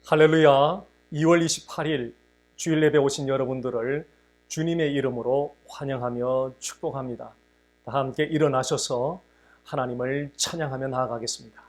할렐루야. 2월 28일 주일 예배 오신 여러분들을 주님의 이름으로 환영하며 축복합니다. 다 함께 일어나셔서 하나님을 찬양하며 나아가겠습니다.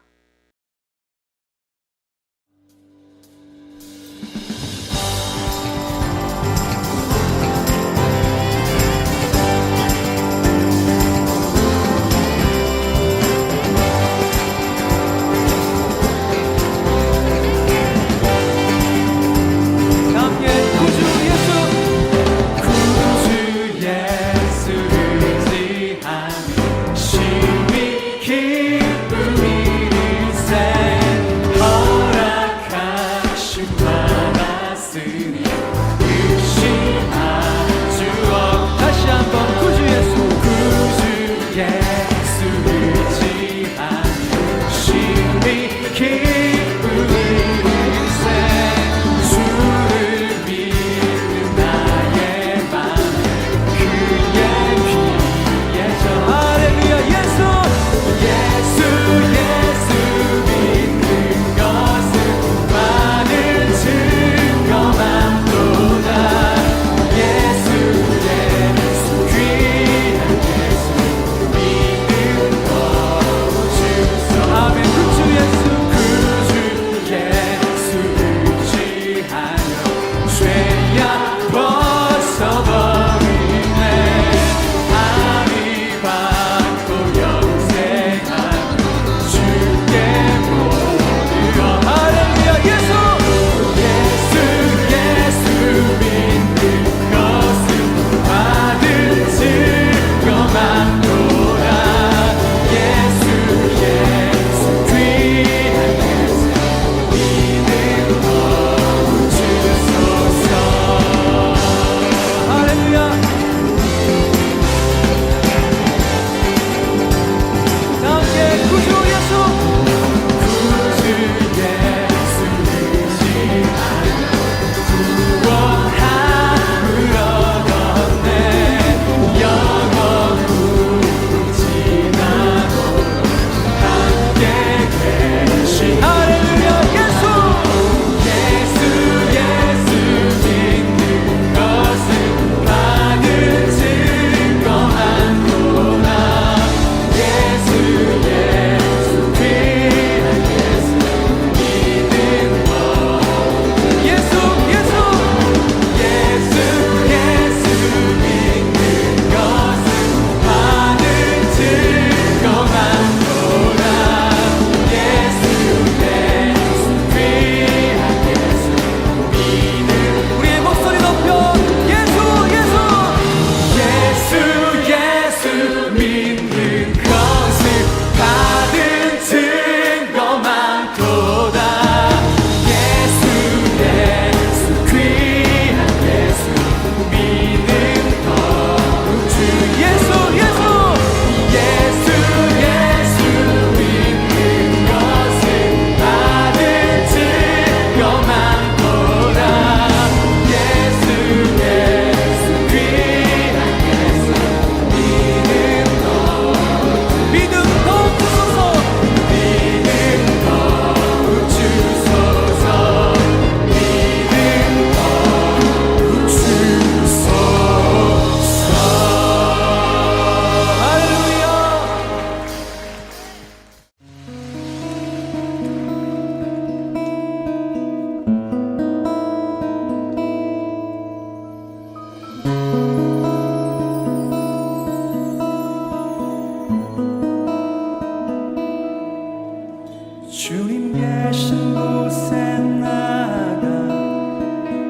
주님 계신 곳에 나가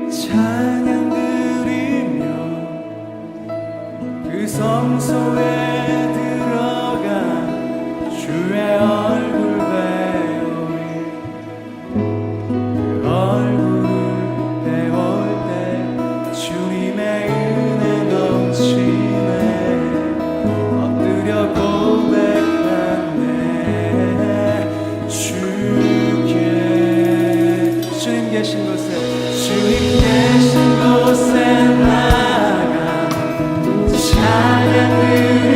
찬양 드리며 그 성소에 들어가 주의 얼굴 배우리 그 얼굴을 배울 때 주님의 은혜 넘치네 엎드려 고백하네 주님 계신 곳에 나가 찬양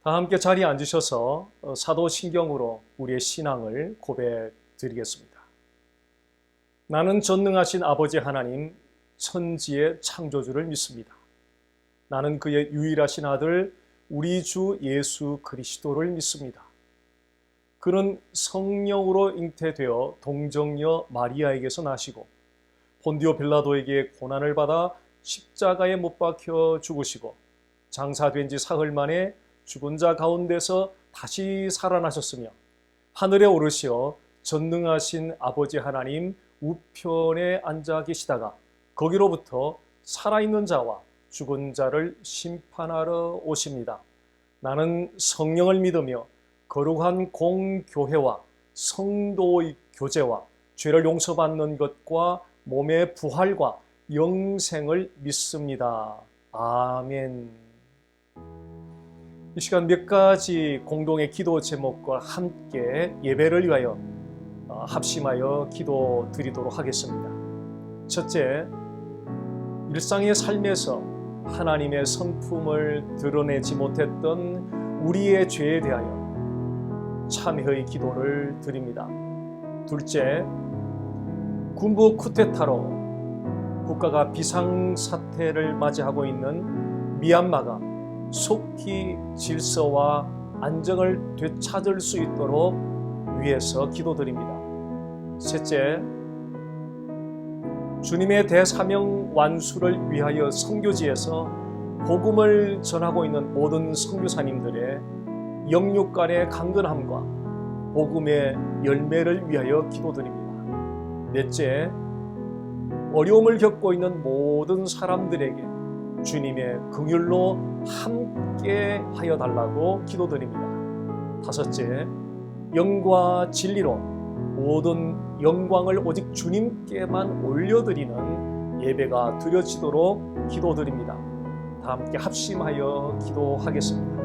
다 함께 자리에 앉으셔서 사도신경으로 우리의 신앙을 고백해 드리겠습니다. 나는 전능하신 아버지 하나님, 천지의 창조주를 믿습니다. 나는 그의 유일하신 아들 우리 주 예수 그리스도를 믿습니다. 그는 성령으로 잉태되어 동정녀 마리아에게서 나시고 본디오 빌라도에게 고난을 받아 십자가에 못 박혀 죽으시고 장사된 지 사흘 만에 죽은 자 가운데서 다시 살아나셨으며 하늘에 오르시어 전능하신 아버지 하나님 우편에 앉아 계시다가 거기로부터 살아있는 자와 죽은 자를 심판하러 오십니다. 나는 성령을 믿으며 거룩한 공교회와 성도의 교제와 죄를 용서받는 것과 몸의 부활과 영생을 믿습니다. 아멘. 이 시간 몇 가지 공동의 기도 제목과 함께 예배를 위하여 합심하여 기도 드리도록 하겠습니다. 첫째, 일상의 삶에서 하나님의 성품을 드러내지 못했던 우리의 죄에 대하여 참회의 기도를 드립니다. 둘째, 군부 쿠데타로 국가가 비상사태를 맞이하고 있는 미얀마가 속히 질서와 안정을 되찾을 수 있도록 위해서 기도드립니다. 셋째, 주님의 대사명 완수를 위하여 선교지에서 복음을 전하고 있는 모든 선교사님들의 영육 간의 강건함과 복음의 열매를 위하여 기도드립니다. 넷째, 어려움을 겪고 있는 모든 사람들에게 주님의 긍휼로 함께 하여 달라고 기도드립니다. 다섯째, 영과 진리로 모든 영광을 오직 주님께만 올려드리는 예배가 드려지도록 기도드립니다. 다 함께 합심하여 기도하겠습니다.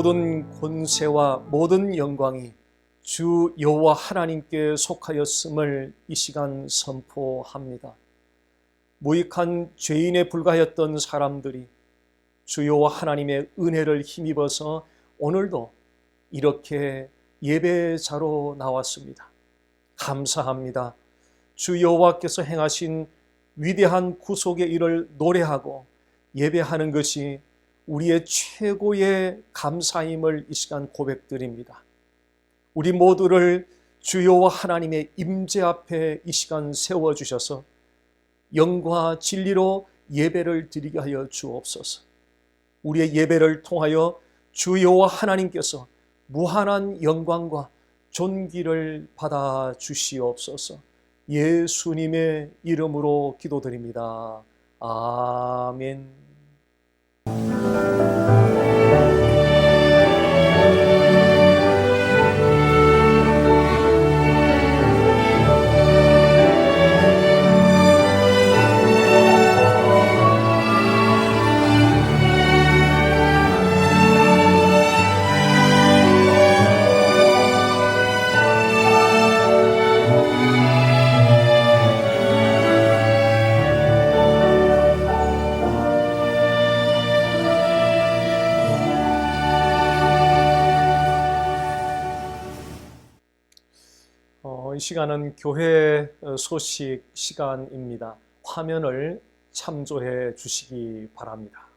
모든 권세와 모든 영광이 주 여호와 하나님께 속하였음을 이 시간 선포합니다. 무익한 죄인에 불과했던 사람들이 주 여호와 하나님의 은혜를 힘입어서 오늘도 이렇게 예배자로 나왔습니다. 감사합니다. 주 여호와께서 행하신 위대한 구속의 일을 노래하고 예배하는 것이 우리의 최고의 감사임을 이 시간 고백드립니다. 우리 모두를 주 여호와 하나님의 임재 앞에 이 시간 세워주셔서 영과 진리로 예배를 드리게 하여 주옵소서. 우리의 예배를 통하여 주 여호와 하나님께서 무한한 영광과 존귀를 받아 주시옵소서. 예수님의 이름으로 기도드립니다. 아멘. 이 시간은 교회 소식 시간입니다. 화면을 참조해 주시기 바랍니다.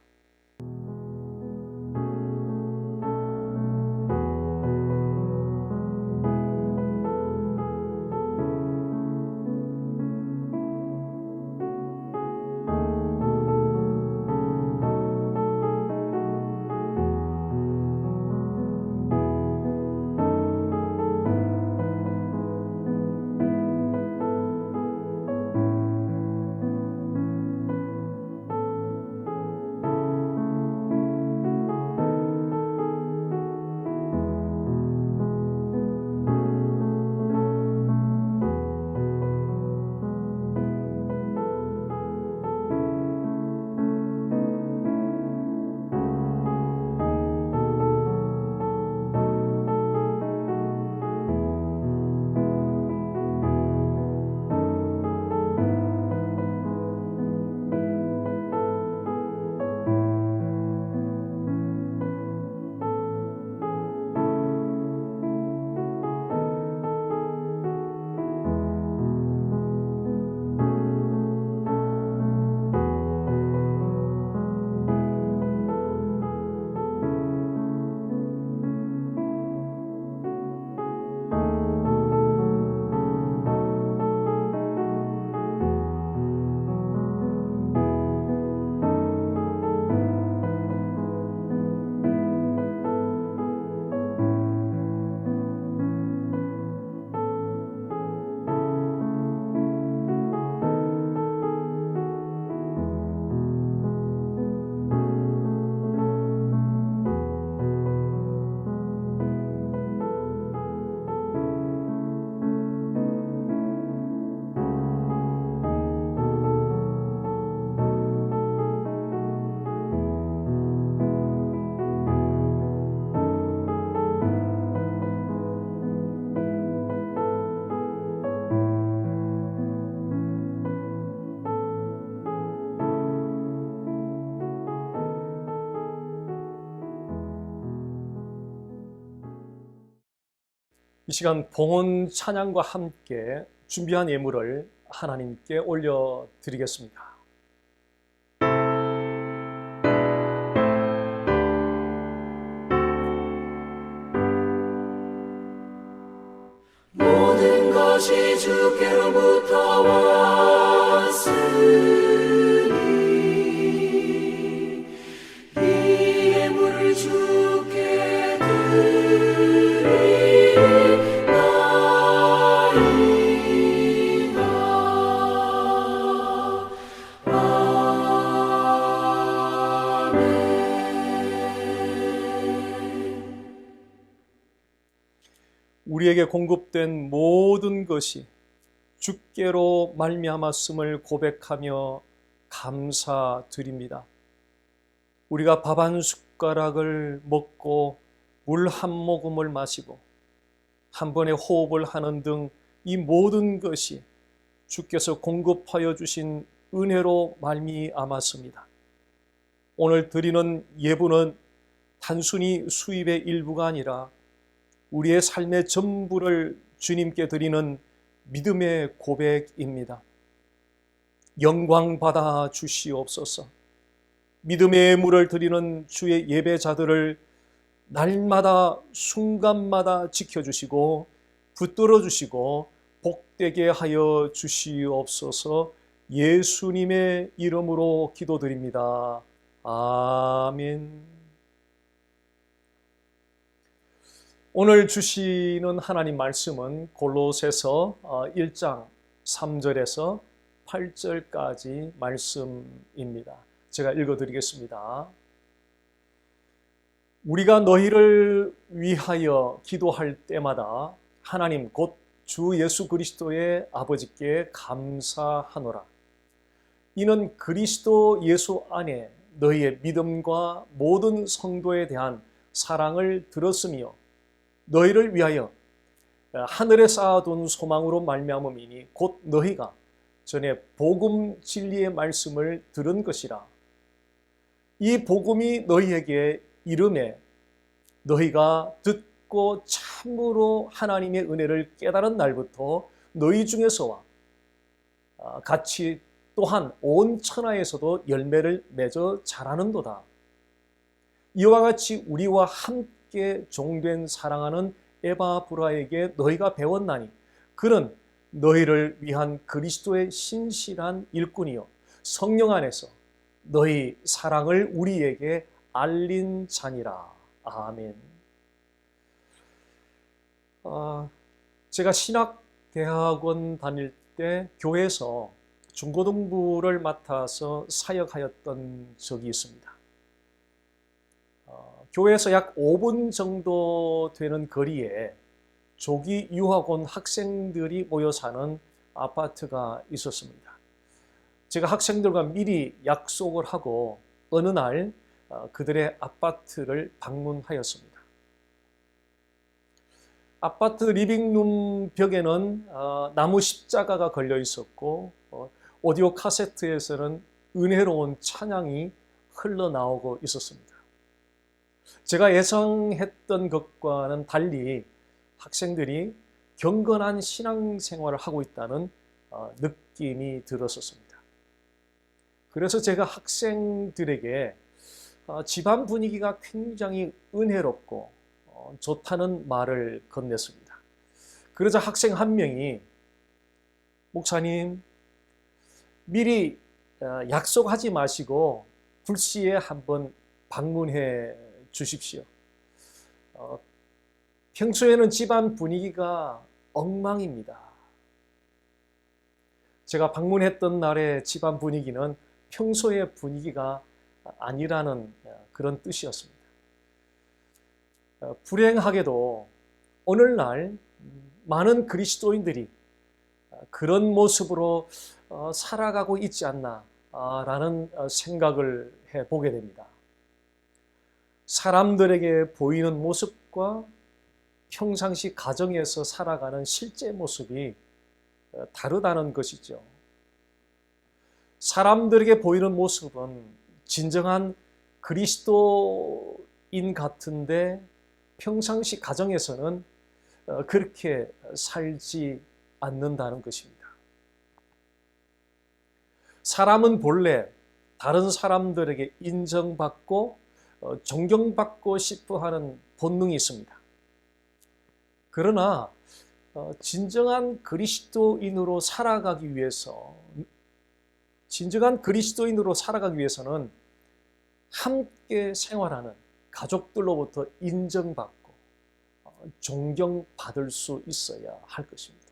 이 시간 봉헌 찬양과 함께 준비한 예물을 하나님께 올려드리겠습니다. 모든 것이 주께로부터 왔으니 이 예물을 주께 우리에게 공급된 모든 것이 주께로 말미암았음을 고백하며 감사드립니다. 우리가 밥 한 숟가락을 먹고 물 한 모금을 마시고 한 번에 호흡을 하는 등 이 모든 것이 주께서 공급하여 주신 은혜로 말미암았습니다. 오늘 드리는 예불은 단순히 수입의 일부가 아니라 우리의 삶의 전부를 주님께 드리는 믿음의 고백입니다. 영광 받아 주시옵소서. 믿음의 예물을 드리는 주의 예배자들을 날마다 순간마다 지켜주시고 붙들어 주시고 복되게 하여 주시옵소서. 예수님의 이름으로 기도드립니다. 아멘. 오늘 주시는 하나님 말씀은 골로새서 1장 3절에서 8절까지 말씀입니다. 제가 읽어드리겠습니다. 우리가 너희를 위하여 기도할 때마다 하나님 곧 주 예수 그리스도의 아버지께 감사하노라. 이는 그리스도 예수 안에 너희의 믿음과 모든 성도에 대한 사랑을 들었으며 너희를 위하여 하늘에 쌓아둔 소망으로 말미암음이니 곧 너희가 전에 복음 진리의 말씀을 들은 것이라. 이 복음이 너희에게 이름에 너희가 듣고 참으로 하나님의 은혜를 깨달은 날부터 너희 중에서와 같이 또한 온 천하에서도 열매를 맺어 자라는도다. 이와 같이 우리와 함께 종된 사랑하는 에바브라에게 너희가 배웠나니 그는 너희를 위한 그리스도의 신실한 일꾼이요 성령 안에서 너희 사랑을 우리에게 알린 자니라. 아멘. 제가 신학대학원 다닐 때 교회에서 중고등부를 맡아서 사역하였던 적이 있습니다. 교회에서 약 5분 정도 되는 거리에 조기 유학 온 학생들이 모여 사는 아파트가 있었습니다. 제가 학생들과 미리 약속을 하고 어느 날 그들의 아파트를 방문하였습니다. 아파트 리빙룸 벽에는 나무 십자가가 걸려 있었고 오디오 카세트에서는 은혜로운 찬양이 흘러나오고 있었습니다. 제가 예상했던 것과는 달리 학생들이 경건한 신앙생활을 하고 있다는 느낌이 들었었습니다. 그래서 제가 학생들에게 집안 분위기가 굉장히 은혜롭고 좋다는 말을 건넸습니다. 그러자 학생 한 명이 목사님 미리 약속하지 마시고 불시에 한번 방문해 주십시오. 평소에는 집안 분위기가 엉망입니다. 제가 방문했던 날의 집안 분위기는 평소의 분위기가 아니라는 그런 뜻이었습니다. 불행하게도 오늘날 많은 그리스도인들이 그런 모습으로 살아가고 있지 않나라는 생각을 해보게 됩니다. 사람들에게 보이는 모습과 평상시 가정에서 살아가는 실제 모습이 다르다는 것이죠. 사람들에게 보이는 모습은 진정한 그리스도인 같은데 평상시 가정에서는 그렇게 살지 않는다는 것입니다. 사람은 본래 다른 사람들에게 인정받고 존경받고 싶어 하는 본능이 있습니다. 그러나 진정한 그리스도인으로 살아가기 위해서는 함께 생활하는 가족들로부터 인정받고 존경받을 수 있어야 할 것입니다.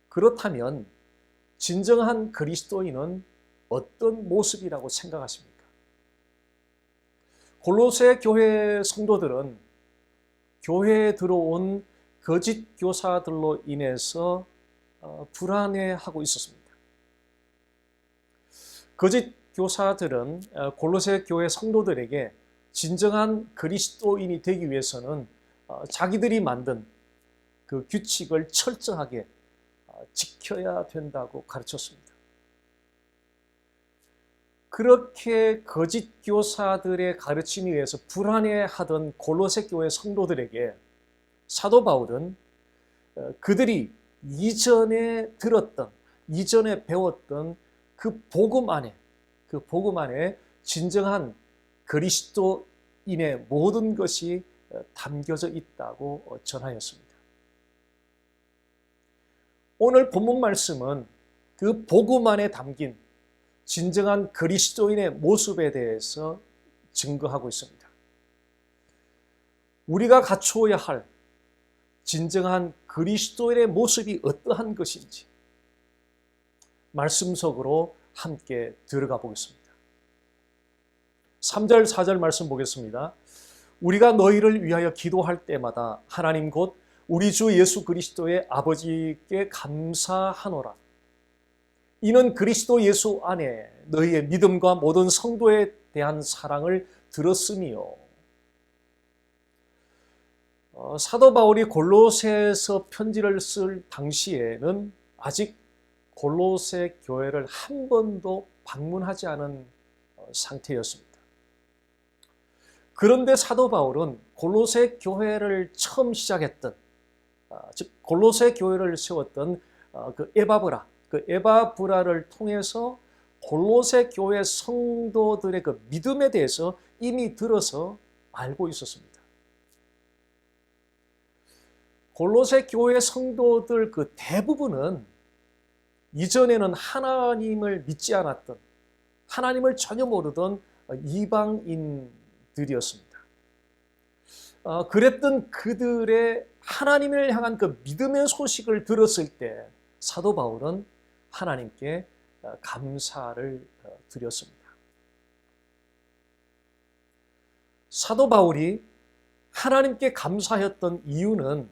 그렇다면 진정한 그리스도인은 어떤 모습이라고 생각하십니까? 골로새 교회 성도들은 교회에 들어온 거짓 교사들로 인해서 불안해하고 있었습니다. 거짓 교사들은 골로새 교회 성도들에게 진정한 그리스도인이 되기 위해서는 자기들이 만든 그 규칙을 철저하게 지켜야 된다고 가르쳤습니다. 그렇게 거짓 교사들의 가르침에 의해서 불안해하던 골로새 교회 성도들에게 사도 바울은 그들이 이전에 들었던, 이전에 배웠던 그 복음 안에 진정한 그리스도인의 모든 것이 담겨져 있다고 전하였습니다. 오늘 본문 말씀은 그 복음 안에 담긴 진정한 그리스도인의 모습에 대해서 증거하고 있습니다. 우리가 갖추어야 할 진정한 그리스도인의 모습이 어떠한 것인지 말씀 속으로 함께 들어가 보겠습니다. 3절, 4절 말씀 보겠습니다. 우리가 너희를 위하여 기도할 때마다 하나님 곧 우리 주 예수 그리스도의 아버지께 감사하노라. 이는 그리스도 예수 안에 너희의 믿음과 모든 성도에 대한 사랑을 들었으니요. 사도 바울이 골로새서 편지를 쓸 당시에는 아직 골로새 교회를 한 번도 방문하지 않은 상태였습니다. 그런데 사도 바울은 골로새 교회를 처음 시작했던, 즉 골로새 교회를 세웠던 그 에바브라를 통해서 골로새 교회 성도들의 그 믿음에 대해서 이미 들어서 알고 있었습니다. 골로새 교회 성도들 그 대부분은 이전에는 하나님을 믿지 않았던, 하나님을 전혀 모르던 이방인들이었습니다. 그랬던 그들의 하나님을 향한 그 믿음의 소식을 들었을 때 사도 바울은 하나님께 감사를 드렸습니다. 사도 바울이 하나님께 감사했던 이유는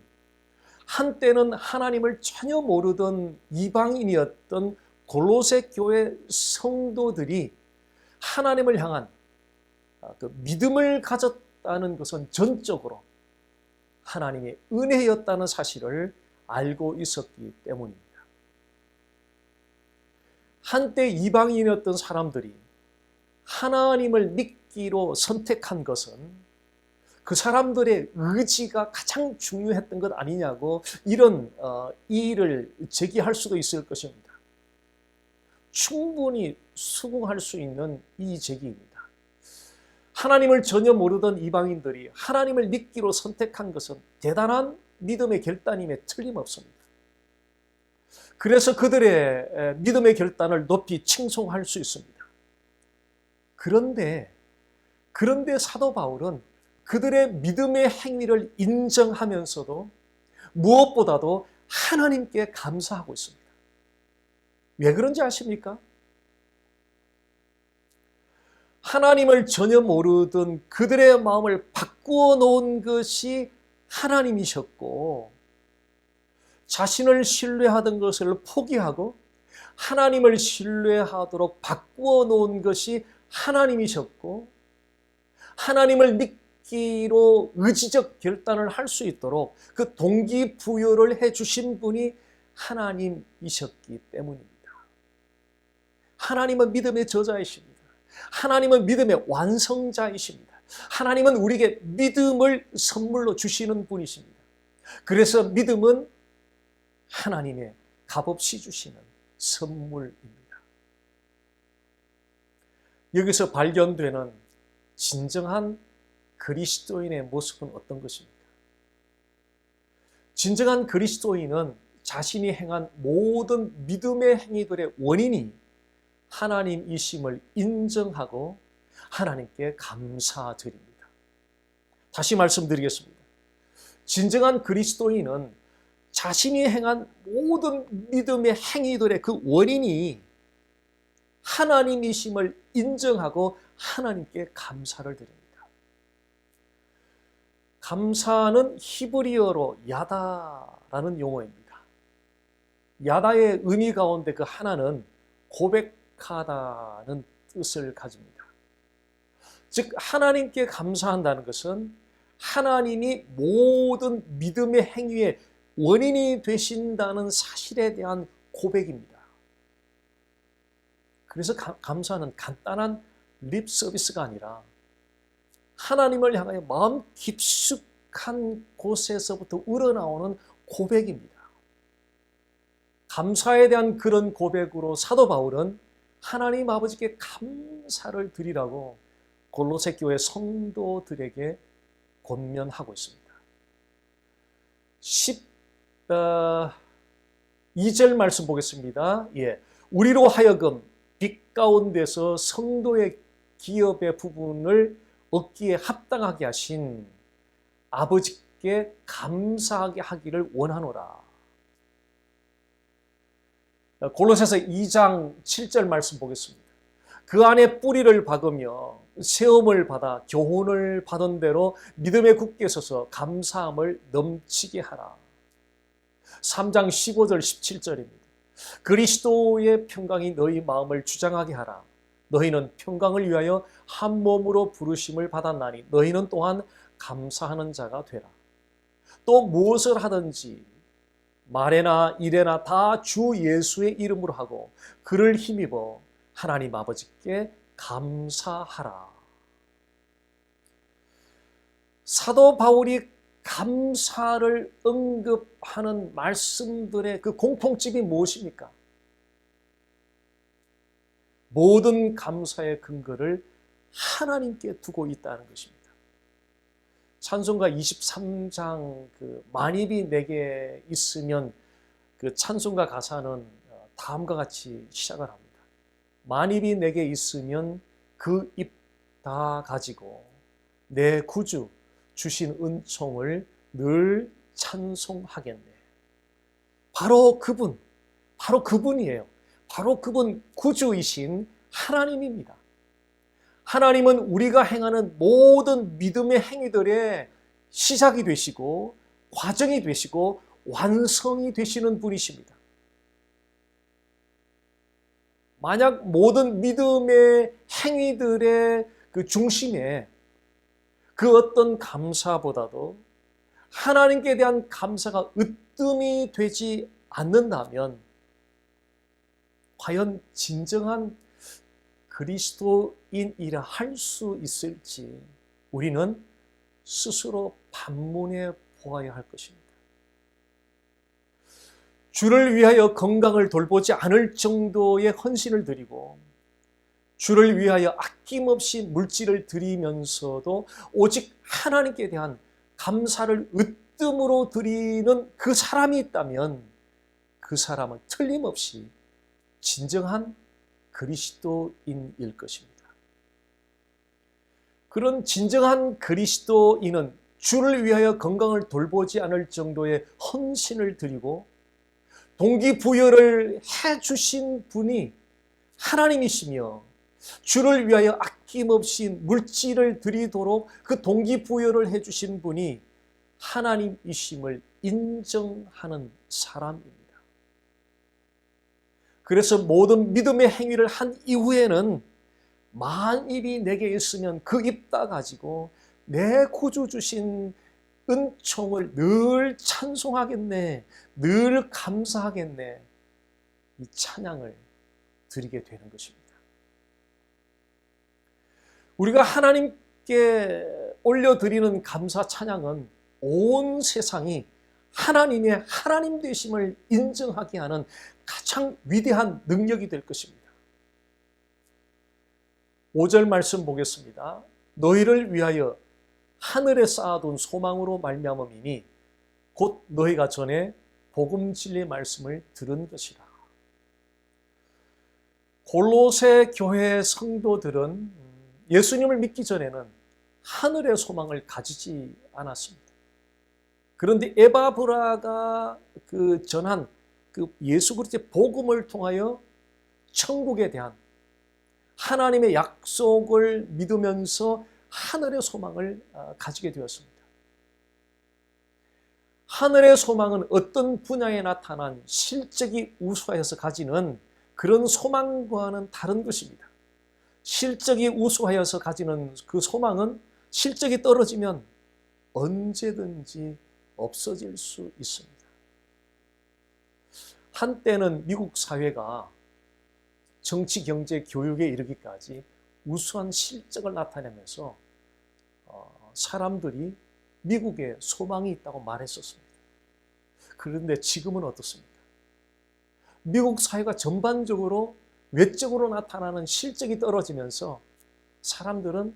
한때는 하나님을 전혀 모르던 이방인이었던 골로새 교회 성도들이 하나님을 향한 그 믿음을 가졌다는 것은 전적으로 하나님의 은혜였다는 사실을 알고 있었기 때문입니다. 한때 이방인이었던 사람들이 하나님을 믿기로 선택한 것은 그 사람들의 의지가 가장 중요했던 것 아니냐고 이런 이의를 제기할 수도 있을 것입니다. 충분히 수긍할 수 있는 이의 제기입니다. 하나님을 전혀 모르던 이방인들이 하나님을 믿기로 선택한 것은 대단한 믿음의 결단임에 틀림없습니다. 그래서 그들의 믿음의 결단을 높이 칭송할 수 있습니다. 그런데 사도 바울은 그들의 믿음의 행위를 인정하면서도 무엇보다도 하나님께 감사하고 있습니다. 왜 그런지 아십니까? 하나님을 전혀 모르던 그들의 마음을 바꾸어 놓은 것이 하나님이셨고, 자신을 신뢰하던 것을 포기하고 하나님을 신뢰하도록 바꾸어 놓은 것이 하나님이셨고, 하나님을 믿기로 의지적 결단을 할 수 있도록 그 동기부여를 해주신 분이 하나님이셨기 때문입니다. 하나님은 믿음의 저자이십니다. 하나님은 믿음의 완성자이십니다. 하나님은 우리에게 믿음을 선물로 주시는 분이십니다. 그래서 믿음은 하나님의 값없이 주시는 선물입니다. 여기서 발견되는 진정한 그리스도인의 모습은 어떤 것입니까? 진정한 그리스도인은 자신이 행한 모든 믿음의 행위들의 원인이 하나님이심을 인정하고 하나님께 감사드립니다. 다시 말씀드리겠습니다. 진정한 그리스도인은 자신이 행한 모든 믿음의 행위들의 그 원인이 하나님이심을 인정하고 하나님께 감사를 드립니다. 감사는 히브리어로 야다라는 용어입니다. 야다의 의미 가운데 그 하나는 고백하다는 뜻을 가집니다. 즉 하나님께 감사한다는 것은 하나님이 모든 믿음의 행위의 원인이 되신다는 사실에 대한 고백입니다. 그래서 감사는 간단한 립 서비스가 아니라 하나님을 향하여 마음 깊숙한 곳에서부터 우러나오는 고백입니다. 감사에 대한 그런 고백으로 사도 바울은 하나님 아버지께 감사를 드리라고 골로새 교회 성도들에게 권면하고 있습니다. 12절 말씀 보겠습니다. 우리로 하여금 빛 가운데서 성도의 기업의 부분을 얻기에 합당하게 하신 아버지께 감사하게 하기를 원하노라. 골로새서 2장 7절 말씀 보겠습니다. 그 안에 뿌리를 박으며 세움을 받아 교훈을 받은 대로 믿음에 굳게 서서 감사함을 넘치게 하라. 3장 15절 17절입니다. 그리스도의 평강이 너희 마음을 주장하게 하라. 너희는 평강을 위하여 한 몸으로 부르심을 받았나니 너희는 또한 감사하는 자가 되라. 또 무엇을 하든지 말에나 일에나 다 주 예수의 이름으로 하고 그를 힘입어 하나님 아버지께 감사하라. 사도 바울이 감사를 언급하는 말씀들의 그 공통점이 무엇입니까? 모든 감사의 근거를 하나님께 두고 있다는 것입니다. 찬송가 23장 만입이 내게 있으면 그 찬송가 가사는 다음과 같이 시작을 합니다. 만입이 내게 있으면 그 입 다 가지고 내 구주 주신 은총을 늘 찬송하겠네. 바로 그분이에요. 바로 그분 구주이신 하나님입니다. 하나님은 우리가 행하는 모든 믿음의 행위들의 시작이 되시고 과정이 되시고 완성이 되시는 분이십니다. 만약 모든 믿음의 행위들의 그 중심에 그 어떤 감사보다도 하나님께 대한 감사가 으뜸이 되지 않는다면 과연 진정한 그리스도인이라 할 수 있을지 우리는 스스로 반문해 보아야 할 것입니다. 주를 위하여 건강을 돌보지 않을 정도의 헌신을 드리고 주를 위하여 아낌없이 물질을 드리면서도 오직 하나님께 대한 감사를 으뜸으로 드리는 그 사람이 있다면 그 사람은 틀림없이 진정한 그리스도인일 것입니다. 그런 진정한 그리스도인은 주를 위하여 건강을 돌보지 않을 정도의 헌신을 드리고 동기부여를 해주신 분이 하나님이시며 주를 위하여 아낌없이 물질을 드리도록 그 동기부여를 해주신 분이 하나님이심을 인정하는 사람입니다. 그래서 모든 믿음의 행위를 한 이후에는 만입이 내게 있으면 그 입 다 가지고 내 구주 주신 은총을 늘 찬송하겠네, 늘 감사하겠네, 이 찬양을 드리게 되는 것입니다. 우리가 하나님께 올려드리는 감사 찬양은 온 세상이 하나님의 하나님 되심을 인정하게 하는 가장 위대한 능력이 될 것입니다. 5절 말씀 보겠습니다. 너희를 위하여 하늘에 쌓아둔 소망으로 말미암음이니 곧 너희가 전에 복음 진리의 말씀을 들은 것이라. 골로새 교회 성도들은 예수님을 믿기 전에는 하늘의 소망을 가지지 않았습니다. 그런데 에바브라가 전한 예수 그리스도의 복음을 통하여 천국에 대한 하나님의 약속을 믿으면서 하늘의 소망을 가지게 되었습니다. 하늘의 소망은 어떤 분야에 나타난 실적이 우수하여서 가지는 그런 소망과는 다른 것입니다. 실적이 우수하여서 가지는 그 소망은 실적이 떨어지면 언제든지 없어질 수 있습니다. 한때는 미국 사회가 정치, 경제, 교육에 이르기까지 우수한 실적을 나타내면서 사람들이 미국에 소망이 있다고 말했었습니다. 그런데 지금은 어떻습니까? 미국 사회가 전반적으로 외적으로 나타나는 실적이 떨어지면서 사람들은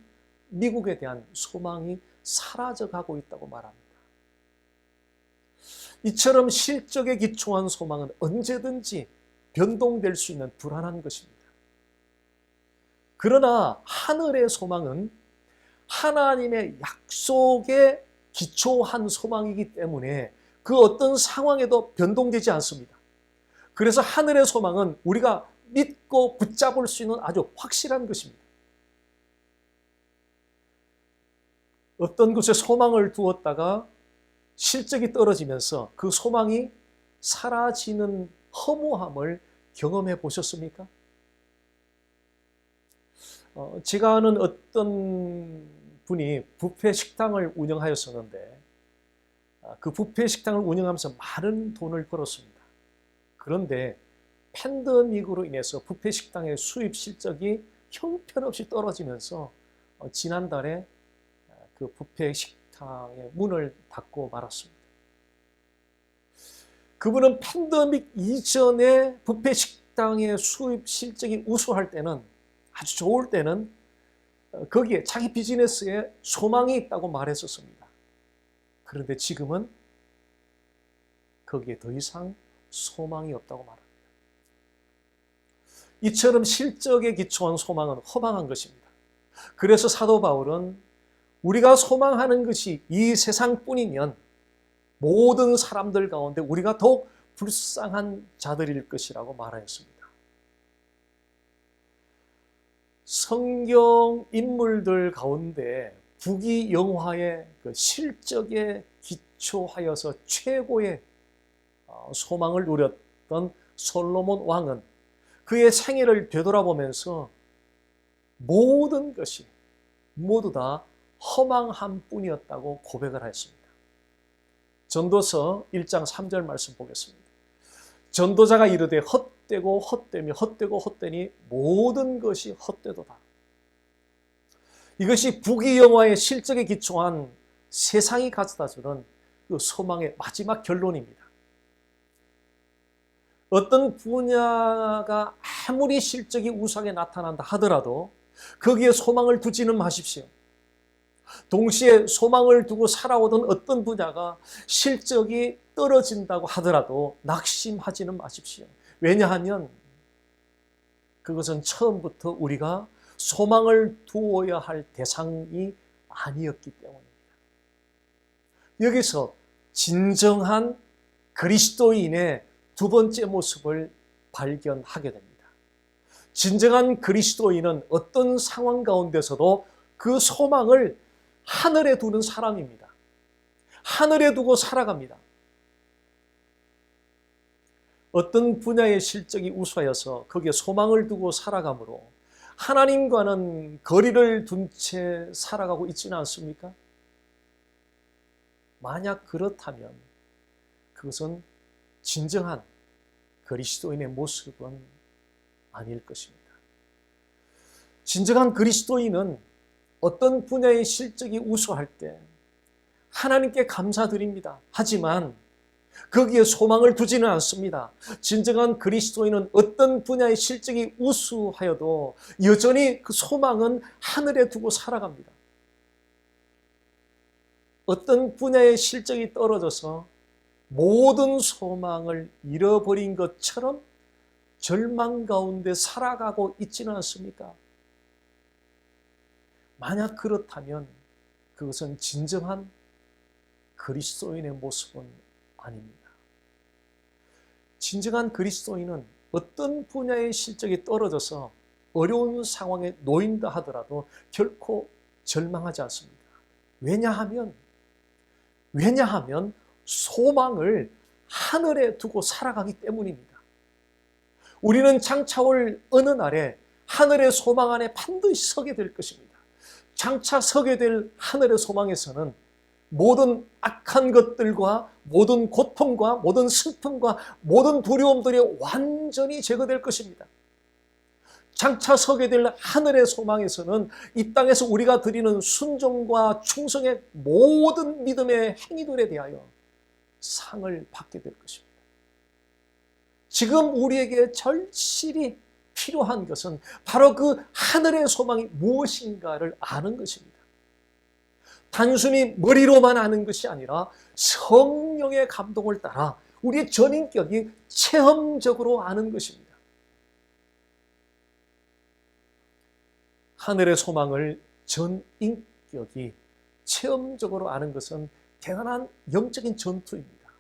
미국에 대한 소망이 사라져가고 있다고 말합니다. 이처럼 실적에 기초한 소망은 언제든지 변동될 수 있는 불안한 것입니다. 그러나 하늘의 소망은 하나님의 약속에 기초한 소망이기 때문에 그 어떤 상황에도 변동되지 않습니다. 그래서 하늘의 소망은 우리가 믿고 붙잡을 수 있는 아주 확실한 것입니다. 어떤 곳에 소망을 두었다가 실적이 떨어지면서 그 소망이 사라지는 허무함을 경험해 보셨습니까? 제가 아는 어떤 분이 뷔페 식당을 운영하였었는데 그 뷔페 식당을 운영하면서 많은 돈을 벌었습니다. 그런데 팬데믹으로 인해서 뷔페 식당의 수입 실적이 형편없이 떨어지면서 지난달에 그 뷔페 식당의 문을 닫고 말았습니다. 그분은 팬데믹 이전에 뷔페 식당의 수입 실적이 우수할 때는, 아주 좋을 때는 거기에 자기 비즈니스에 소망이 있다고 말했었습니다. 그런데 지금은 거기에 더 이상 소망이 없다고 말합니다. 이처럼 실적에 기초한 소망은 허망한 것입니다. 그래서 사도 바울은 우리가 소망하는 것이 이 세상뿐이면 모든 사람들 가운데 우리가 더욱 불쌍한 자들일 것이라고 말하였습니다. 성경 인물들 가운데 부귀영화의 그 실적에 기초하여서 최고의 소망을 누렸던 솔로몬 왕은 그의 생애를 되돌아보면서 모든 것이 모두 다 허망한 뿐이었다고 고백을 했습니다. 전도서 1장 3절 말씀 보겠습니다. 전도자가 이르되 헛되고 헛되며 헛되고 헛되니 모든 것이 헛되도다. 이것이 부귀영화의 실적에 기초한 세상이 가져다주는 그 소망의 마지막 결론입니다. 어떤 분야가 아무리 실적이 우수하게 나타난다 하더라도 거기에 소망을 두지는 마십시오. 동시에 소망을 두고 살아오던 어떤 분야가 실적이 떨어진다고 하더라도 낙심하지는 마십시오. 왜냐하면 그것은 처음부터 우리가 소망을 두어야 할 대상이 아니었기 때문입니다. 여기서 진정한 그리스도인의 두 번째 모습을 발견하게 됩니다. 진정한 그리스도인은 어떤 상황 가운데서도 그 소망을 하늘에 두는 사람입니다. 하늘에 두고 살아갑니다. 어떤 분야의 실적이 우수하여서 거기에 소망을 두고 살아가므로 하나님과는 거리를 둔 채 살아가고 있지는 않습니까? 만약 그렇다면 그것은 진정한 그리스도인의 모습은 아닐 것입니다. 진정한 그리스도인은 어떤 분야의 실적이 우수할 때 하나님께 감사드립니다. 하지만 거기에 소망을 두지는 않습니다. 진정한 그리스도인은 어떤 분야의 실적이 우수하여도 여전히 그 소망은 하늘에 두고 살아갑니다. 어떤 분야의 실적이 떨어져서 모든 소망을 잃어버린 것처럼 절망 가운데 살아가고 있지는 않습니까? 만약 그렇다면 그것은 진정한 그리스도인의 모습은 아닙니다. 진정한 그리스도인은 어떤 분야의 실적이 떨어져서 어려운 상황에 놓인다 하더라도 결코 절망하지 않습니다. 왜냐하면 소망을 하늘에 두고 살아가기 때문입니다. 우리는 장차올 어느 날에 하늘의 소망 안에 반드시 서게 될 것입니다. 장차 서게 될 하늘의 소망에서는 모든 악한 것들과 모든 고통과 모든 슬픔과 모든 두려움들이 완전히 제거될 것입니다. 장차 서게 될 하늘의 소망에서는 이 땅에서 우리가 드리는 순종과 충성의 모든 믿음의 행위들에 대하여 상을 받게 될 것입니다. 지금 우리에게 절실히 필요한 것은 바로 그 하늘의 소망이 무엇인가를 아는 것입니다. 단순히 머리로만 아는 것이 아니라 성령의 감동을 따라 우리의 전인격이 체험적으로 아는 것입니다. 하늘의 소망을 전인격이 체험적으로 아는 것은 대단한 영적인 전투입니다.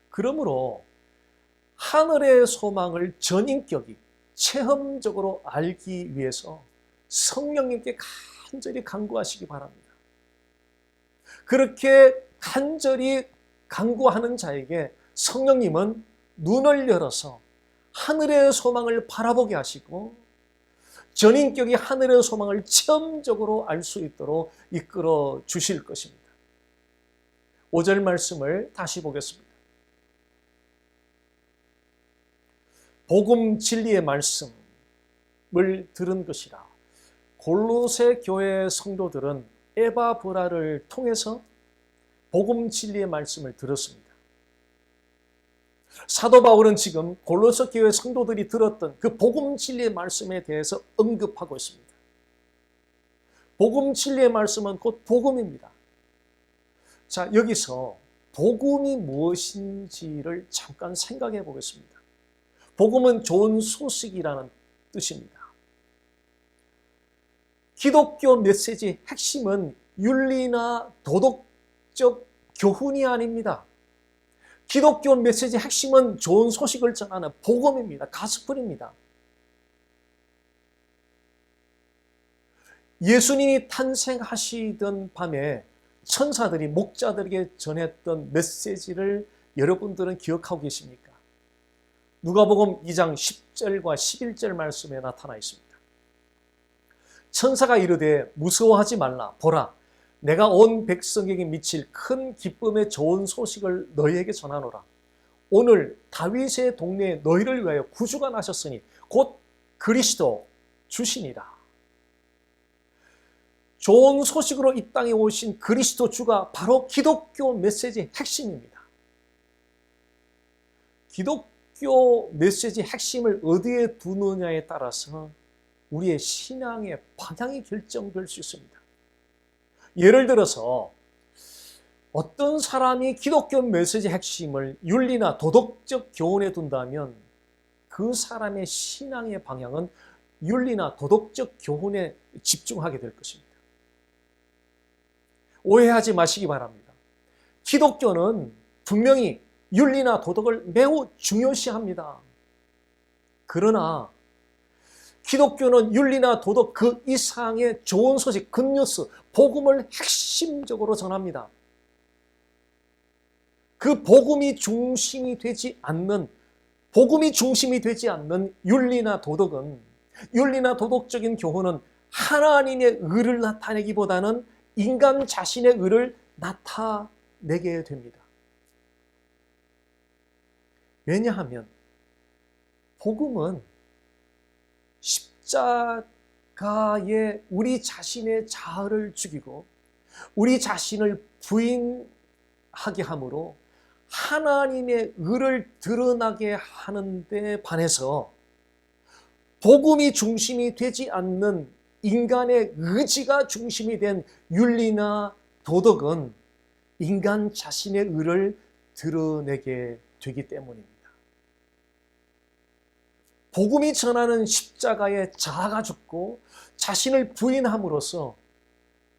그러므로 하늘의 소망을 전인격이 체험적으로 알기 위해서 성령님께 간절히 간구하시기 바랍니다. 그렇게 간절히 간구하는 자에게 성령님은 눈을 열어서 하늘의 소망을 바라보게 하시고 전인격이 하늘의 소망을 체험적으로 알 수 있도록 이끌어 주실 것입니다. 5절 말씀을 다시 보겠습니다. 복음 진리의 말씀을 들은 것이라. 골로새 교회 성도들은 에바브라를 통해서 복음 진리의 말씀을 들었습니다. 사도 바울은 지금 골로새 교회 성도들이 들었던 그 복음 진리의 말씀에 대해서 언급하고 있습니다. 복음 진리의 말씀은 곧 복음입니다. 자, 여기서 복음이 무엇인지를 잠깐 생각해 보겠습니다. 복음은 좋은 소식이라는 뜻입니다. 기독교 메시지의 핵심은 윤리나 도덕적 교훈이 아닙니다. 기독교 메시지의 핵심은 좋은 소식을 전하는 복음입니다. 가스펠입니다. 예수님이 탄생하시던 밤에 천사들이 목자들에게 전했던 메시지를 여러분들은 기억하고 계십니까? 누가복음 2장 10절과 11절 말씀에 나타나 있습니다. 천사가 이르되 무서워하지 말라. 보라, 내가 온 백성에게 미칠 큰 기쁨의 좋은 소식을 너희에게 전하노라. 오늘 다윗의 동네에 너희를 위하여 구주가 나셨으니 곧 그리스도 주시니라. 좋은 소식으로 이 땅에 오신 그리스도 주가 바로 기독교 메시지의 핵심입니다. 기독교 메시지의 핵심을 어디에 두느냐에 따라서 우리의 신앙의 방향이 결정될 수 있습니다. 예를 들어서 어떤 사람이 기독교 메시지의 핵심을 윤리나 도덕적 교훈에 둔다면 그 사람의 신앙의 방향은 윤리나 도덕적 교훈에 집중하게 될 것입니다. 오해하지 마시기 바랍니다. 기독교는 분명히 윤리나 도덕을 매우 중요시합니다. 그러나 기독교는 윤리나 도덕 그 이상의 좋은 소식, 굿뉴스, 복음을 핵심적으로 전합니다. 그 복음이 중심이 되지 않는 윤리나 도덕은, 윤리나 도덕적인 교훈은 하나님의 의를 나타내기보다는 인간 자신의 의를 나타내게 됩니다. 왜냐하면 복음은 십자가에 우리 자신의 자아를 죽이고 우리 자신을 부인하게 함으로 하나님의 의를 드러나게 하는 데 반해서 복음이 중심이 되지 않는 인간의 의지가 중심이 된 윤리나 도덕은 인간 자신의 의를 드러내게 되기 때문입니다. 복음이 전하는 십자가에 자아가 죽고 자신을 부인함으로써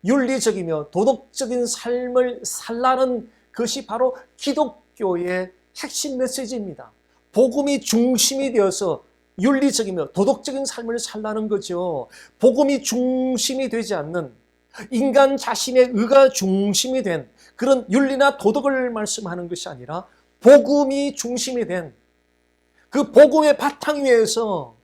윤리적이며 도덕적인 삶을 살라는 것이 바로 기독교의 핵심 메시지입니다. 복음이 중심이 되어서 윤리적이며 도덕적인 삶을 살라는 거죠. 복음이 중심이 되지 않는 인간 자신의 의가 중심이 된 그런 윤리나 도덕을 말씀하는 것이 아니라 복음이 중심이 된 그 복음의 바탕 위에서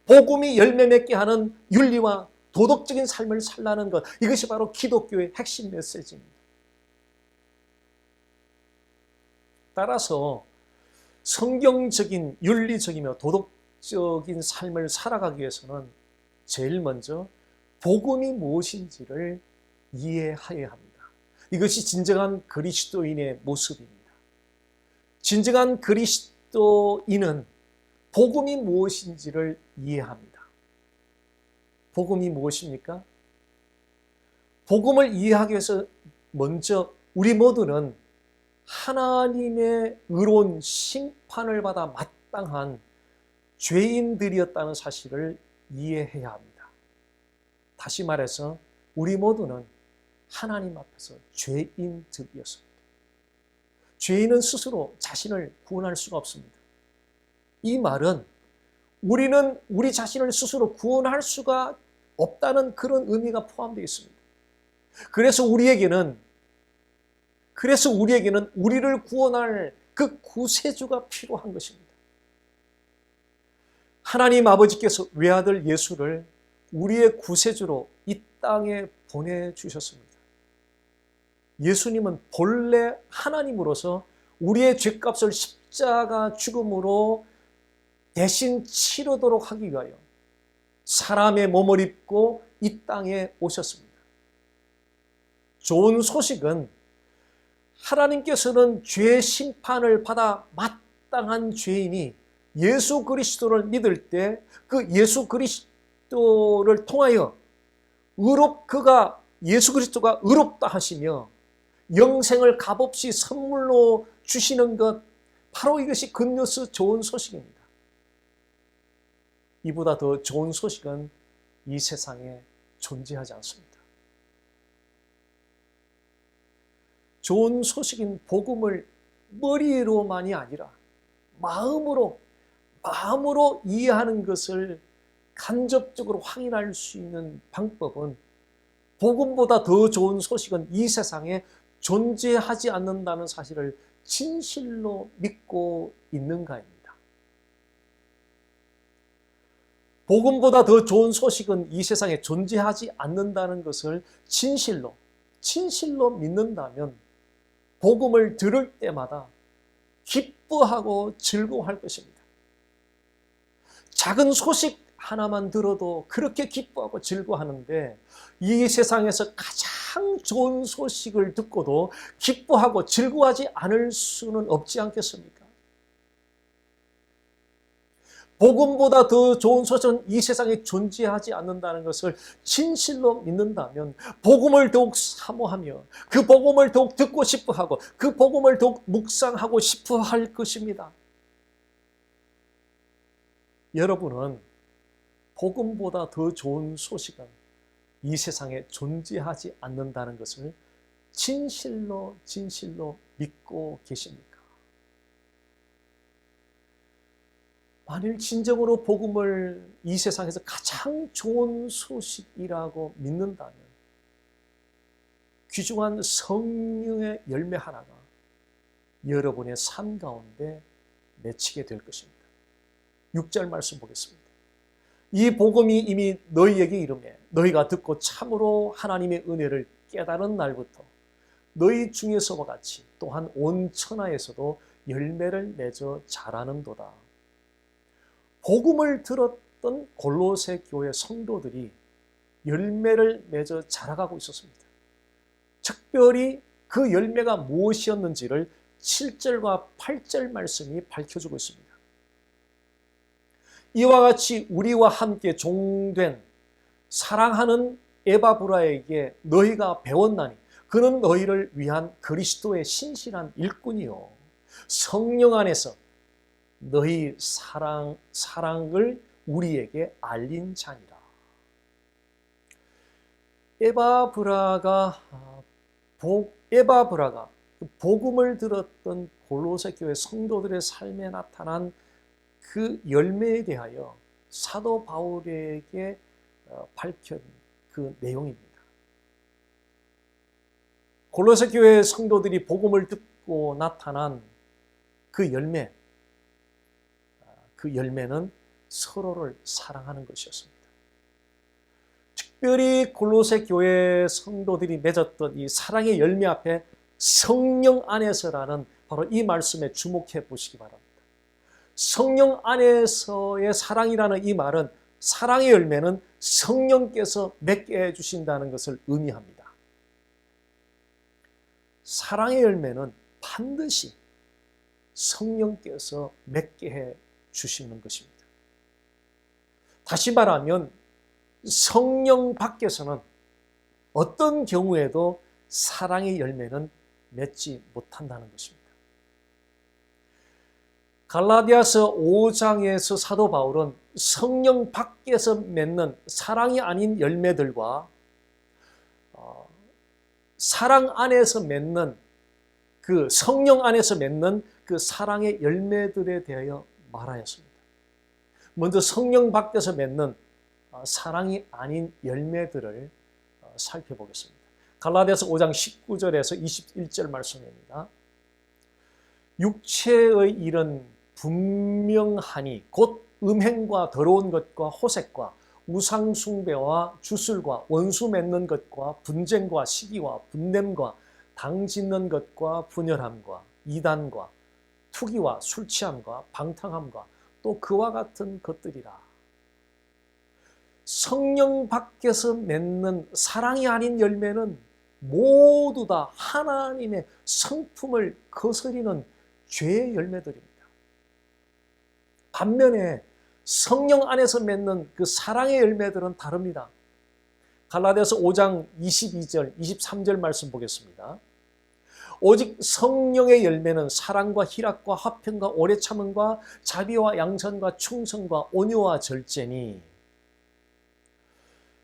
복음이 열매 맺게 하는 윤리와 도덕적인 삶을 살라는 것, 이것이 바로 기독교의 핵심 메시지입니다. 따라서 성경적인 윤리적이며 도덕적인 삶을 살아가기 위해서는 제일 먼저 복음이 무엇인지를 이해해야 합니다. 이것이 진정한 그리스도인의 모습입니다. 진정한 그리스도인은 복음이 무엇인지를 이해합니다. 복음이 무엇입니까? 복음을 이해하기 위해서 먼저 우리 모두는 하나님의 의로운 심판을 받아 마땅한 죄인들이었다는 사실을 이해해야 합니다. 다시 말해서 우리 모두는 하나님 앞에서 죄인들이었습니다. 죄인은 스스로 자신을 구원할 수가 없습니다. 이 말은 우리는 우리 자신을 스스로 구원할 수가 없다는 그런 의미가 포함되어 있습니다. 그래서 우리에게는 우리를 구원할 그 구세주가 필요한 것입니다. 하나님 아버지께서 외아들 예수를 우리의 구세주로 이 땅에 보내주셨습니다. 예수님은 본래 하나님으로서 우리의 죄값을 십자가 죽음으로 대신 치르도록 하기 위하여 사람의 몸을 입고 이 땅에 오셨습니다. 좋은 소식은 하나님께서는 죄 심판을 받아 마땅한 죄인이 예수 그리스도를 믿을 때 그 예수 그리스도를 통하여 예수 그리스도가 의롭다 하시며 영생을 값없이 선물로 주시는 것, 바로 이것이 굿뉴스, 좋은 소식입니다. 이보다 더 좋은 소식은 이 세상에 존재하지 않습니다. 좋은 소식인 복음을 머리로만이 아니라 마음으로 이해하는 것을 간접적으로 확인할 수 있는 방법은, 복음보다 더 좋은 소식은 이 세상에 존재하지 않는다는 사실을 진실로 믿고 있는가입니다. 복음보다 더 좋은 소식은 이 세상에 존재하지 않는다는 것을 진실로 믿는다면 복음을 들을 때마다 기뻐하고 즐거워할 것입니다. 작은 소식 하나만 들어도 그렇게 기뻐하고 즐거워하는데, 이 세상에서 가장 좋은 소식을 듣고도 기뻐하고 즐거워하지 않을 수는 없지 않겠습니까? 복음보다 더 좋은 소식은 이 세상에 존재하지 않는다는 것을 진실로 믿는다면 복음을 더욱 사모하며 그 복음을 더욱 듣고 싶어하고 그 복음을 더욱 묵상하고 싶어 할 것입니다. 여러분은 복음보다 더 좋은 소식은 이 세상에 존재하지 않는다는 것을 진실로 믿고 계십니까? 만일 진정으로 복음을 이 세상에서 가장 좋은 소식이라고 믿는다면 귀중한 성령의 열매 하나가 여러분의 삶 가운데 맺히게 될 것입니다. 6절 말씀 보겠습니다. 이 복음이 이미 너희에게 이르매 너희가 듣고 참으로 하나님의 은혜를 깨달은 날부터 너희 중에서와 같이 또한 온 천하에서도 열매를 맺어 자라는도다. 복음을 들었던 골로새 교회 성도들이 열매를 맺어 자라가고 있었습니다. 특별히 그 열매가 무엇이었는지를 7절과 8절 말씀이 밝혀주고 있습니다. 이와 같이 우리와 함께 종된 사랑하는 에바브라에게 너희가 배웠나니 그는 너희를 위한 그리스도의 신실한 일꾼이요 성령 안에서 너희 사랑을 우리에게 알린 자니라. 에바브라가 복음을 들었던 골로새 교회 성도들의 삶에 나타난 그 열매에 대하여 사도 바울에게 밝힌 그 내용입니다. 골로새 교회 성도들이 복음을 듣고 나타난 그 열매는 서로를 사랑하는 것이었습니다. 특별히 골로새 교회 성도들이 맺었던 이 사랑의 열매 앞에 성령 안에서라는 바로 이 말씀에 주목해 보시기 바랍니다. 성령 안에서의 사랑이라는 이 말은 사랑의 열매는 성령께서 맺게 해주신다는 것을 의미합니다. 사랑의 열매는 반드시 성령께서 맺게 해 주시는 것입니다. 다시 말하면 성령 밖에서는 어떤 경우에도 사랑의 열매는 맺지 못한다는 것입니다. 갈라디아서 5장에서 사도 바울은 성령 밖에서 맺는 사랑이 아닌 열매들과 사랑 안에서 맺는 그 성령 안에서 맺는 그 사랑의 열매들에 대하여 말하였습니다. 먼저 성령 밖에서 맺는 사랑이 아닌 열매들을 살펴보겠습니다. 갈라디아서 5장 19절에서 21절 말씀입니다. 육체의 일은 분명하니 곧 음행과 더러운 것과 호색과 우상숭배와 주술과 원수 맺는 것과 분쟁과 시기와 분냄과 당짓는 것과 분열함과 이단과 투기와 술취함과 방탕함과 또 그와 같은 것들이라. 성령 밖에서 맺는 사랑이 아닌 열매는 모두 다 하나님의 성품을 거스리는 죄의 열매들입니다. 반면에 성령 안에서 맺는 그 사랑의 열매들은 다릅니다. 갈라디아서 5장 22절, 23절 말씀 보겠습니다. 오직 성령의 열매는 사랑과 희락과 화평과 오래 참음과 자비와 양선과 충성과 온유와 절제니.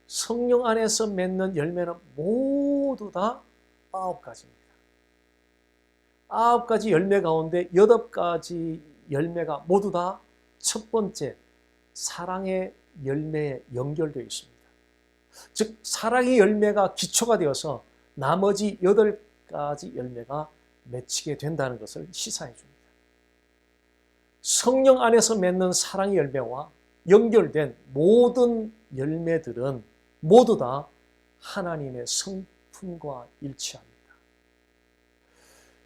성령 안에서 맺는 열매는 모두 다 9가지입니다. 9가지 열매 가운데 8가지 열매가 모두 다 첫 번째 사랑의 열매에 연결되어 있습니다. 즉 사랑의 열매가 기초가 되어서 나머지 8가지 열매가 맺히게 된다는 것을 시사해 줍니다. 성령 안에서 맺는 사랑의 열매와 연결된 모든 열매들은 모두 다 하나님의 성품과 일치합니다.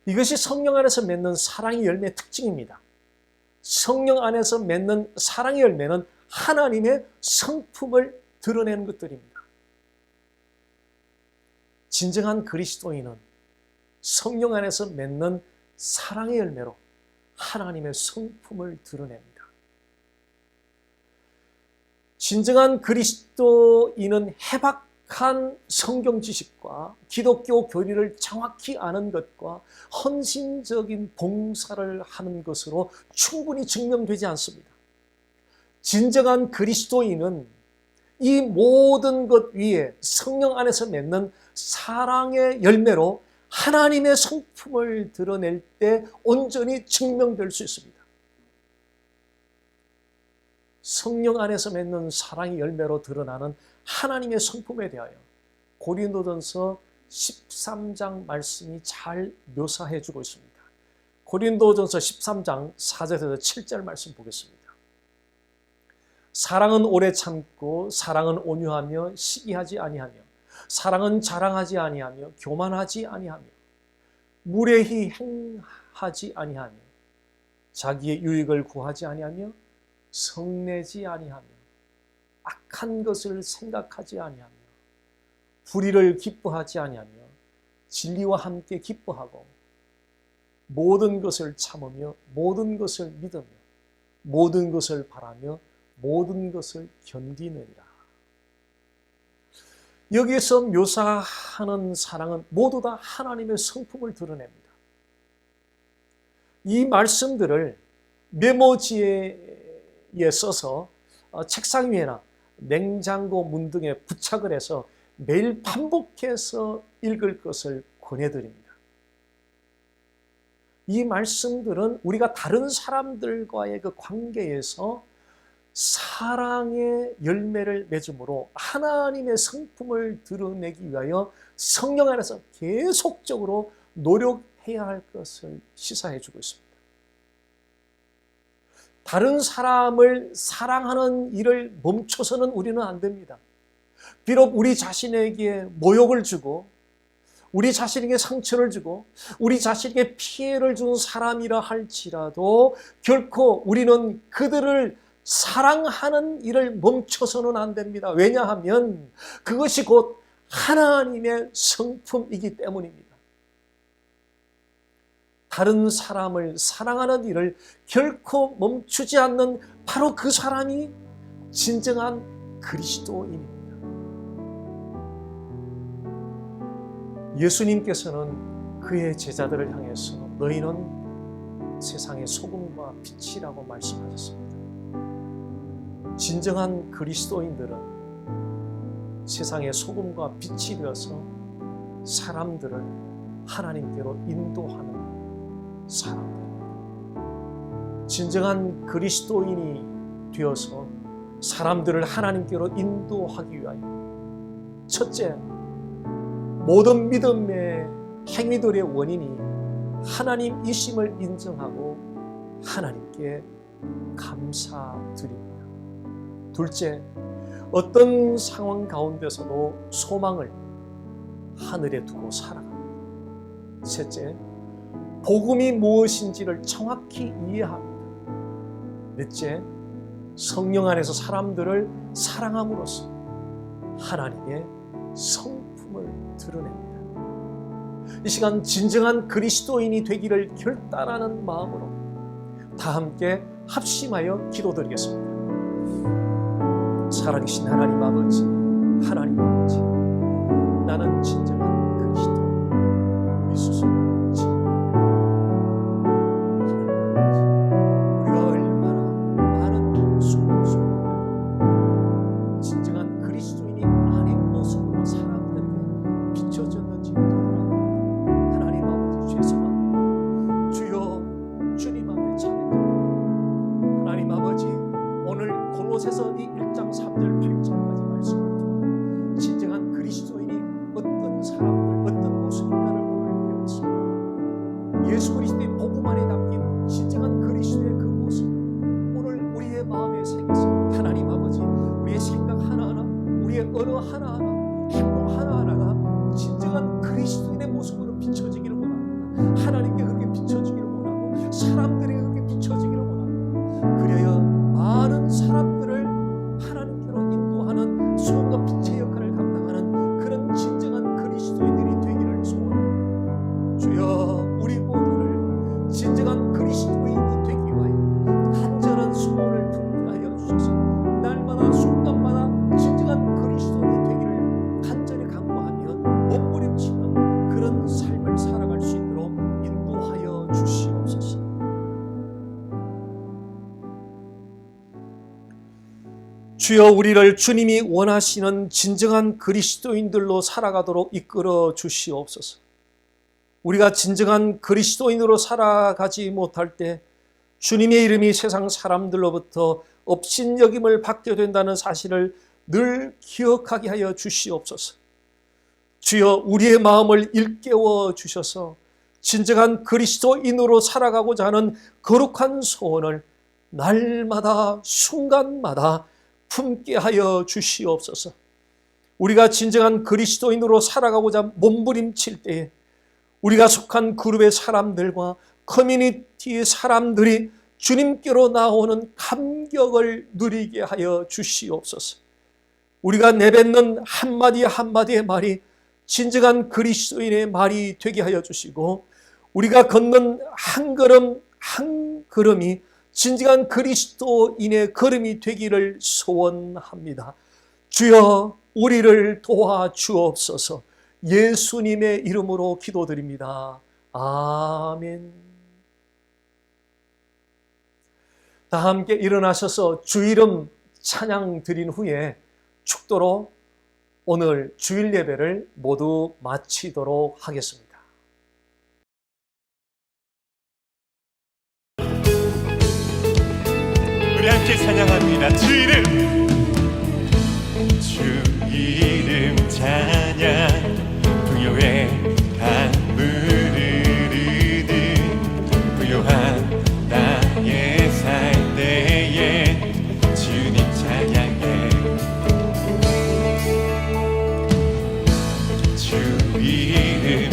이것이 성령 안에서 맺는 사랑의 열매의 특징입니다. 성령 안에서 맺는 사랑의 열매는 하나님의 성품을 드러내는 것들입니다. 진정한 그리스도인은 성령 안에서 맺는 사랑의 열매로 하나님의 성품을 드러냅니다. 진정한 그리스도인은 해박한 성경 지식과 기독교 교리를 정확히 아는 것과 헌신적인 봉사를 하는 것으로 충분히 증명되지 않습니다. 진정한 그리스도인은 이 모든 것 위에 성령 안에서 맺는 사랑의 열매로 하나님의 성품을 드러낼 때 온전히 증명될 수 있습니다. 성령 안에서 맺는 사랑의 열매로 드러나는 하나님의 성품에 대하여 고린도전서 13장 말씀이 잘 묘사해 주고 있습니다. 고린도전서 13장 4절에서 7절 말씀 보겠습니다. 사랑은 오래 참고 사랑은 온유하며 시기하지 아니하며 사랑은 자랑하지 아니하며 교만하지 아니하며 무례히 행하지 아니하며 자기의 유익을 구하지 아니하며 성내지 아니하며 악한 것을 생각하지 아니하며 불의를 기뻐하지 아니하며 진리와 함께 기뻐하고 모든 것을 참으며 모든 것을 믿으며 모든 것을 바라며 모든 것을 견디느니라. 여기에서 묘사하는 사랑은 모두 다 하나님의 성품을 드러냅니다. 이 말씀들을 메모지에 써서 책상 위에나 냉장고 문 등에 부착을 해서 매일 반복해서 읽을 것을 권해드립니다. 이 말씀들은 우리가 다른 사람들과의 그 관계에서 사랑의 열매를 맺음으로 하나님의 성품을 드러내기 위하여 성령 안에서 계속적으로 노력해야 할 것을 시사해 주고 있습니다. 다른 사람을 사랑하는 일을 멈춰서는 우리는 안 됩니다. 비록 우리 자신에게 모욕을 주고 우리 자신에게 상처를 주고 우리 자신에게 피해를 준 사람이라 할지라도 결코 우리는 그들을 사랑하는 일을 멈춰서는 안 됩니다. 왜냐하면 그것이 곧 하나님의 성품이기 때문입니다. 다른 사람을 사랑하는 일을 결코 멈추지 않는 바로 그 사람이 진정한 그리스도인입니다. 예수님께서는 그의 제자들을 향해서 너희는 세상의 소금과 빛이라고 말씀하셨습니다. 진정한 그리스도인들은 세상의 소금과 빛이 되어서 사람들을 하나님께로 인도하는 사람들. 진정한 그리스도인이 되어서 사람들을 하나님께로 인도하기 위하여 첫째, 모든 믿음의 행위들의 원인이 하나님이심을 인정하고 하나님께 감사드립니다. 둘째, 어떤 상황 가운데서도 소망을 하늘에 두고 살아갑니다. 셋째, 복음이 무엇인지를 정확히 이해합니다. 넷째, 성령 안에서 사람들을 사랑함으로써 하나님의 성품을 드러냅니다. 이 시간 진정한 그리스도인이 되기를 결단하는 마음으로 다 함께 합심하여 기도드리겠습니다. 살아계신 하나님 아버지, 하나님 아버지, 나는 진정한 그리스도인, 우리 스스로 골로새서 이 1장 3절 8절까지 말씀을 통해 진정한 그리스도인이 어떤 사람들, 어떤 모습인가를 오늘 배웠습니다. 예수 그리스도의 복음 안에 담긴 진정한 그리스도의 그 모습, 오늘 우리의 마음에 새겨서 하나님 아버지, 우리의 생각 하나하나, 우리의 언어 하나하나, 행동 하나하나가 진정한 그리스도인의 모습으로 비춰지기를 원합니다. 하나님께 그렇게 비춰지기를 원하고 사람들에게 그렇게 비춰지기를 원합니다. 그래야 많은 사람들을 하나님께로 인도하는 소금과 빛의 역할을 감당하는 그런 진정한 그리스도인들이 되기를 소원합니다. 주여, 우리 모두를 진정한 그리스도인이 되기 위하여 간절한 소원을 품게 하여 주셔서 날마다 순간마다 진정한 그리스도인이 되기를 간절히 간구하며 몸부림치는 그런 삶을 살아갈 수 있도록 인도하여 주시옵소서. 주여, 우리를 주님이 원하시는 진정한 그리스도인들로 살아가도록 이끌어 주시옵소서. 우리가 진정한 그리스도인으로 살아가지 못할 때 주님의 이름이 세상 사람들로부터 업신여김을 받게 된다는 사실을 늘 기억하게 하여 주시옵소서. 주여, 우리의 마음을 일깨워 주셔서 진정한 그리스도인으로 살아가고자 하는 거룩한 소원을 날마다 순간마다 품게 하여 주시옵소서. 우리가 진정한 그리스도인으로 살아가고자 몸부림칠 때에 우리가 속한 그룹의 사람들과 커뮤니티의 사람들이 주님께로 나오는 감격을 누리게 하여 주시옵소서. 우리가 내뱉는 한마디 한마디의 말이 진정한 그리스도인의 말이 되게 하여 주시고, 우리가 걷는 한 걸음 한 걸음이 진정한 그리스도인의 걸음이 되기를 소원합니다. 주여, 우리를 도와주옵소서. 예수님의 이름으로 기도드립니다. 아멘. 다 함께 일어나셔서 주 이름 찬양 드린 후에 축도로 오늘 주일 예배를 모두 마치도록 하겠습니다. 우리 함께 찬양합니다. 주 이름, 주 이름 찬양. 부요의 강물을 흐르듯 부요한 나의 삶대에 주님 찬양해. 주 이름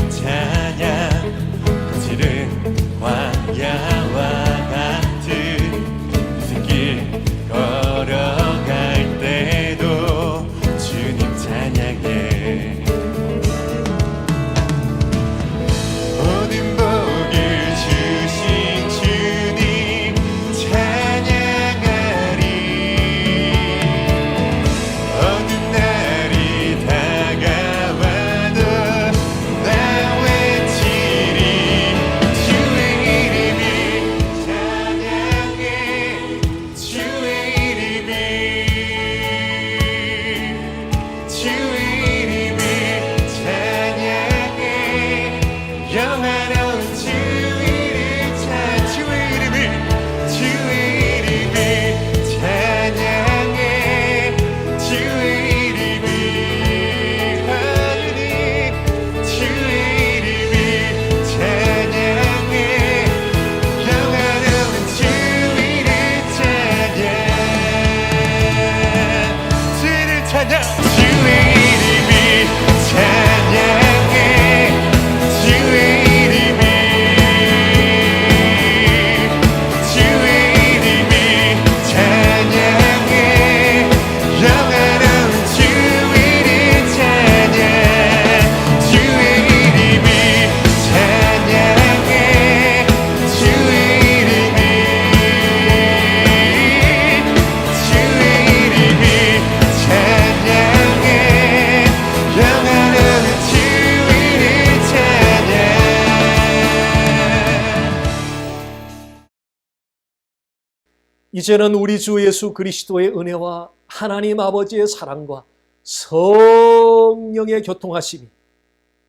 이제는 우리 주 예수 그리스도의 은혜와 하나님 아버지의 사랑과 성령의 교통하심이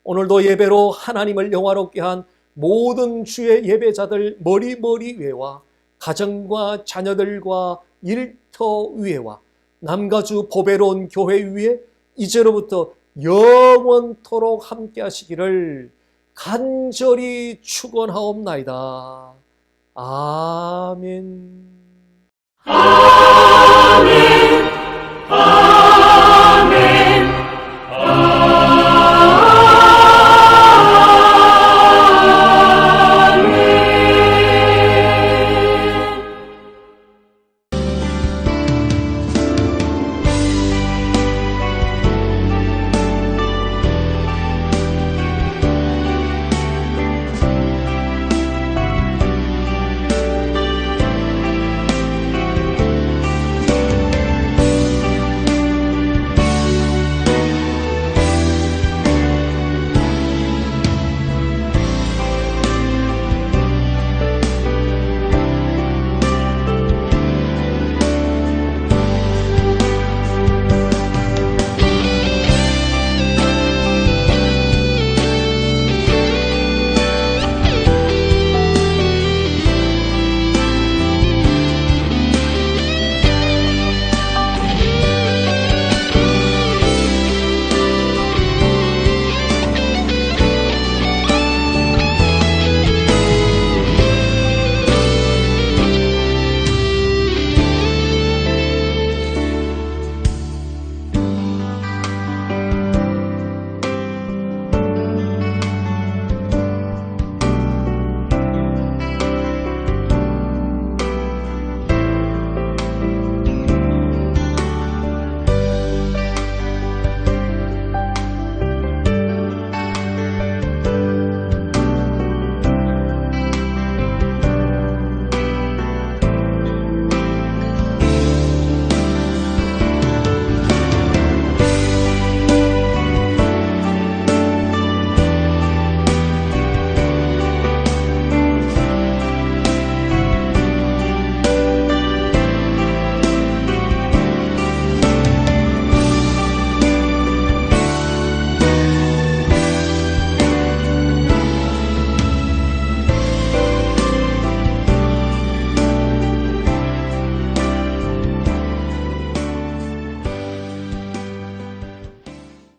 오늘도 예배로 하나님을 영화롭게 한 모든 주의 예배자들 머리 위에와 가정과 자녀들과 일터 위에와 남가주 보배로운 교회 위에 이제로부터 영원토록 함께 하시기를 간절히 축원하옵나이다. 아멘.